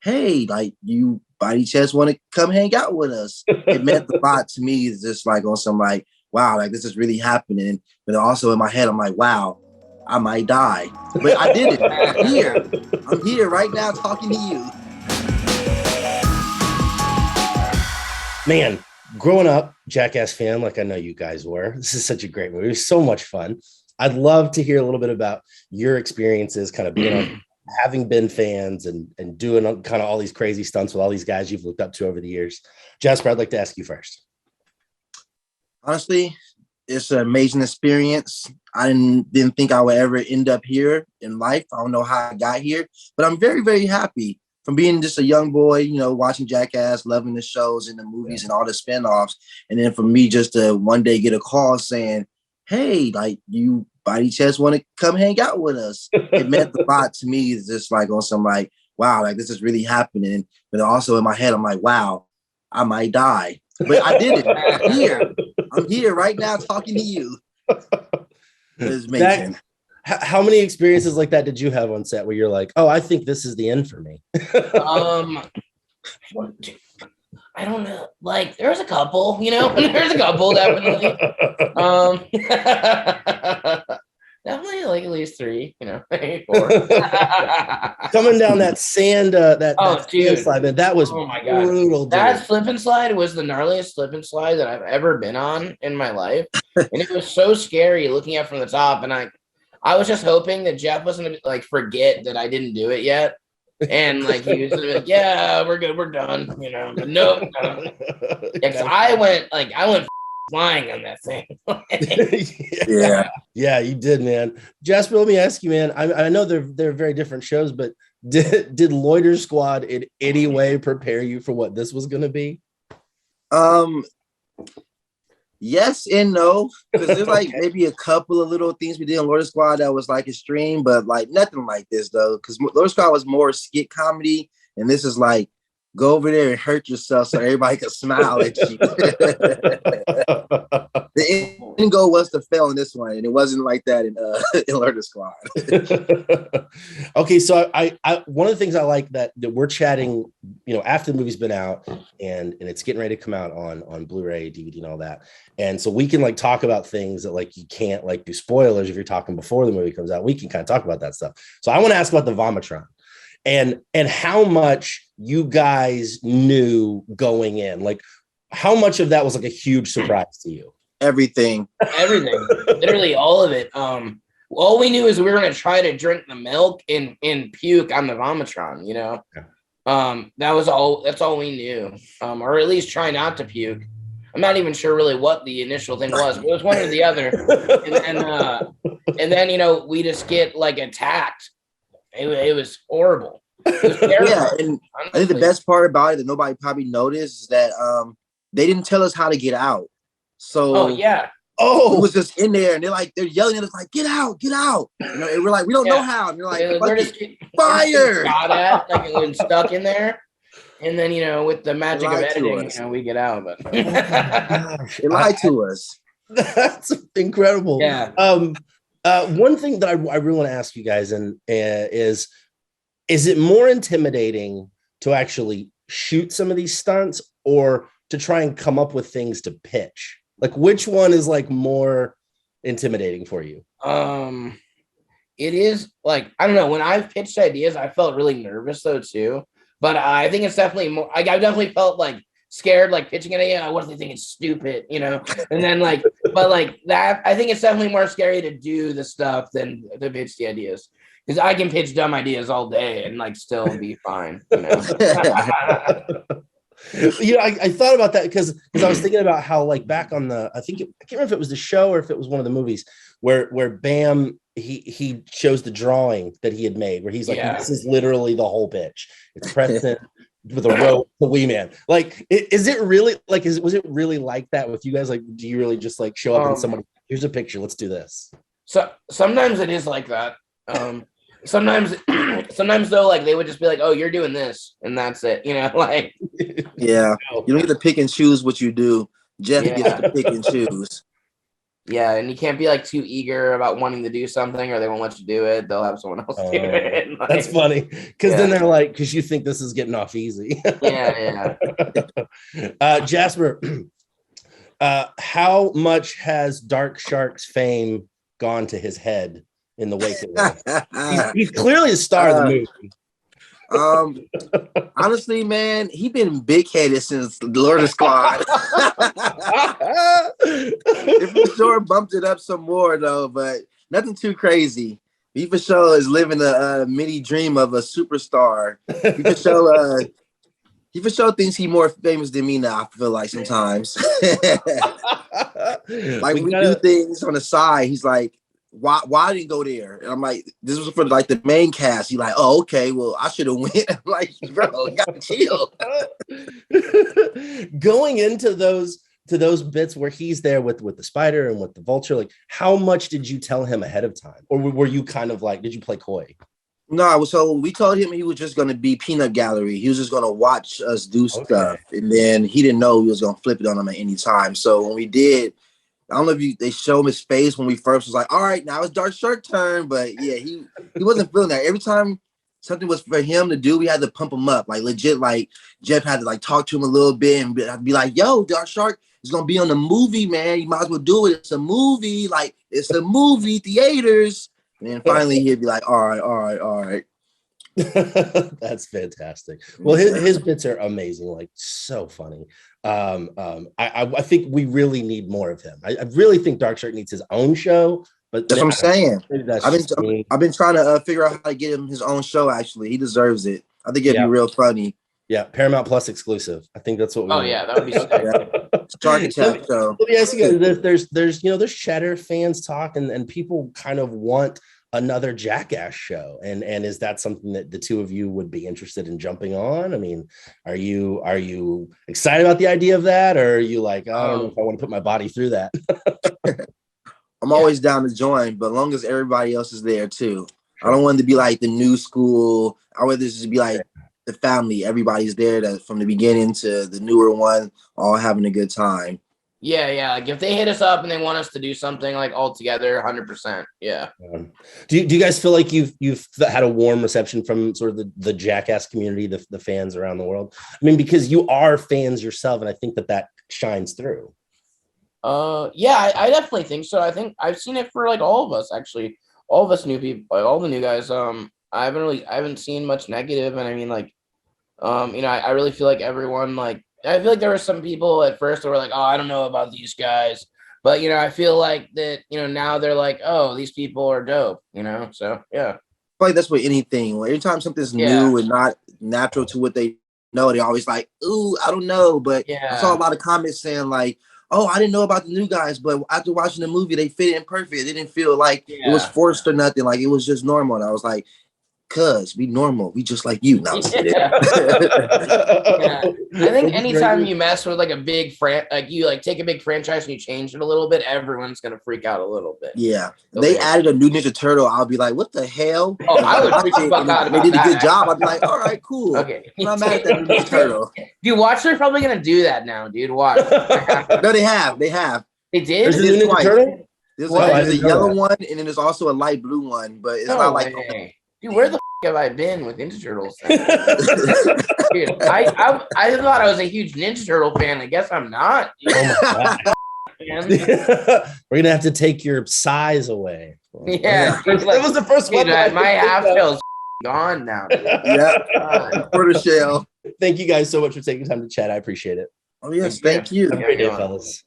hey, like, you by any chance want to come hang out with us? It meant a lot to me. It's just like on some like, wow, like this is really happening. But also in my head, I'm like, wow, I might die. But I did it. I'm here. I'm here right now talking to you. Man, growing up, Jackass fan, like I know you guys were, this is such a great movie. It was so much fun. I'd love to hear a little bit about your experiences kind of being on, having been fans and doing kind of all these crazy stunts with all these guys you've looked up to over the years. Jasper, I'd like to ask you first. Honestly, it's an amazing experience. I didn't think I would ever end up here in life. I don't know how I got here, but I'm very, very happy from being just a young boy, you know, watching Jackass, loving the shows and the movies and all the spinoffs. And then for me just to one day get a call saying, hey, like, you by any chance want to come hang out with us? It meant a lot to me. It's just like on some like, wow, like this is really happening. But also in my head, I'm like, wow, I might die. But I did it. I'm here. I'm here right now talking to you. It's amazing. How many experiences like that did you have on set where you're like, oh, I think this is the end for me? I don't know. Like, there's a couple, you know, there's a couple, definitely. Definitely like at least three, you know, maybe four. Coming down that sand, that dude, slide, man, that was oh my God. brutal. Dude. That slip and slide was the gnarliest slip and slide that I've ever been on in my life. And it was so scary looking up from the top. And I was just hoping that Jeff wasn't gonna like forget that I didn't do it yet. And like he was gonna be like, yeah, we're good, we're done, you know. But nope. Yeah, I went flying on that thing. Yeah, you did, man. Jasper, let me ask you, man. I know they're very different shows, but did Loiter Squad in any way prepare you for what this was gonna be? Yes and no, because there's like maybe a couple of little things we did on Loiter Squad that was like extreme, but like nothing like this though. Because Loiter Squad was more skit comedy, and this is like go over there and hurt yourself so everybody can smile at you. The end goal was to fail in this one, and it wasn't like that in Loiter Squad. Okay, so I one of the things I like that we're chatting, you know, after the movie's been out and it's getting ready to come out on Blu-ray, DVD, and all that, and so we can like talk about things that like you can't like do spoilers if you're talking before the movie comes out. We can kind of talk about that stuff. So I want to ask about the Vomitron. And how much you guys knew going in, like how much of that was like a huge surprise to you? Everything, literally all of it. All we knew is we were going to try to drink the milk and puke on the Vomitron, you know. That's all we knew, or at least try not to puke. I'm not even sure really what the initial thing was. It was one or the other, and then you know we just get like attacked. It was horrible. It was yeah, and honestly. I think the best part about it that nobody probably noticed is that they didn't tell us how to get out. So it was just in there, and they're yelling at us like, "Get out, get out!" You know, and we're like, "We don't know how." And you're like, we're just fire! Shot at, like it was stuck in there. And then, you know, with the magic of editing, you know, we get out. But they lied to us. That's incredible. Yeah. One thing that I really want to ask you guys is it more intimidating to actually shoot some of these stunts or to try and come up with things to pitch? Like, which one is like more intimidating for you? It is like, I don't know. When I've pitched ideas, I felt really nervous though too. But I think it's definitely more. Like, I definitely felt like scared, like pitching an idea. What if they think it's stupid, you know? And then like, but like that, I think it's definitely more scary to do the stuff than to pitch the ideas, because I can pitch dumb ideas all day and like still be fine, you know. You know, I thought about that because I was thinking about how like back on I can't remember if it was the show or if it was one of the movies where Bam he shows the drawing that he had made where he's like, this is literally the whole pitch. It's Preston with a rope, the wee man. Like, is it really like was it really like that with you guys? Like, do you really just like show up and someone, here's a picture, let's do this? So sometimes it is like that. Sometimes though, like they would just be like, "Oh, you're doing this," and that's it. You know, like you don't get to pick and choose what you do. Jeff gets to pick and choose. Yeah, and you can't be like too eager about wanting to do something, or they won't let you do it. They'll have someone else do it. Like, that's funny, because then they're like, because you think this is getting off easy. Yeah. Jasper, how much has Dark Shark's fame gone to his head in the wake of this? He's clearly a star of the movie. Honestly, man, he been big headed since the Lord of the Squad. It for sure bumped it up some more though, but nothing too crazy. He for sure is living a mini dream of a superstar. He for sure thinks he's more famous than me now. I feel like sometimes, like we do things on the side. He's like, why didn't go there? And I'm like, this was for like the main cast. He's like, oh, okay, well, I should have went. I'm like, bro, you gotta chill. Going into those bits where he's there with the spider and with the vulture, like how much did you tell him ahead of time? Or were you kind of like, did you play coy? No, so we told him he was just gonna be peanut gallery. He was just gonna watch us do stuff. And then he didn't know we was gonna flip it on him at any time. So when we did, I don't know if they showed him his face when we first was like, all right, now it's Dark Shark turn. But yeah, he wasn't feeling that. Every time something was for him to do, we had to pump him up. Like legit, like Jeff had to like talk to him a little bit and be like, yo, Dark Shark is gonna be on the movie, man. You might as well do it. It's a movie, like it's a movie, theaters. And then finally he'd be like, all right. That's fantastic. Well, his bits are amazing, like so funny. I think we really need more of him. I really think Dark Shark needs his own show. But that's what I'm saying. I've been trying to figure out how to get him his own show. Actually, he deserves it. I think it'd be real funny. Yeah, Paramount Plus exclusive. I think that's what we want. Yeah, that would be sick. Shark Attack show. Yes, there's Cheddar fans talk, and people kind of want another Jackass show, and is that something that the two of you would be interested in jumping on? I mean, are you excited about the idea of that, or are you like, I don't know if I want to put my body through that? I'm always down to join, but as long as everybody else is there too. I don't want it to be like the new school. I want this to be like the family. Everybody's there, that from the beginning to the newer one, all having a good time. Yeah. Like if they hit us up and they want us to do something like all together, 100%. Yeah. Do you guys feel like you've had a warm reception from sort of the Jackass community, the fans around the world? I mean, because you are fans yourself, and I think that shines through. Yeah, I definitely think so. I think I've seen it for like all of us, actually. All of us new people, like all the new guys. I haven't seen much negative, and I mean, like, I really feel like everyone, like, I feel like there were some people at first that were like, oh, I don't know about these guys. But, I feel like that, now they're like, oh, these people are dope, So, yeah. I feel like that's with anything. Every time something's new and not natural to what they know, they're always like, ooh, I don't know. But I saw a lot of comments saying like, oh, I didn't know about the new guys, but after watching the movie, they fit in perfect. It didn't feel like it was forced or nothing. Like it was just normal. And I was like, cuz we normal. We just like you. Now. Yeah. I think anytime you mess with like a big you like take a big franchise and you change it a little bit, everyone's gonna freak out a little bit. Yeah. They added a new Ninja Turtle. I'll be like, what the hell? Oh, I would freak the fuck out about They did a good job. I'd be like, all right, cool. Okay. I'm not mad at that Ninja Turtle. Dude, watch, they're probably gonna do that now, dude. Watch. No, they have. They did? There's a new Ninja Turtle? There's a yellow one, and then there's also a light blue one, but it's not like dude, where the have I been with Ninja Turtles? Dude, I thought I was a huge Ninja Turtle fan. I guess I'm not. Oh my God. We're gonna have to take your size away. Yeah, that was the first one. My half shell's gone now. Dude. Yeah, quarter shell. Thank you guys so much for taking time to chat. I appreciate it. Oh yes, thank you. Have a great day, fellas.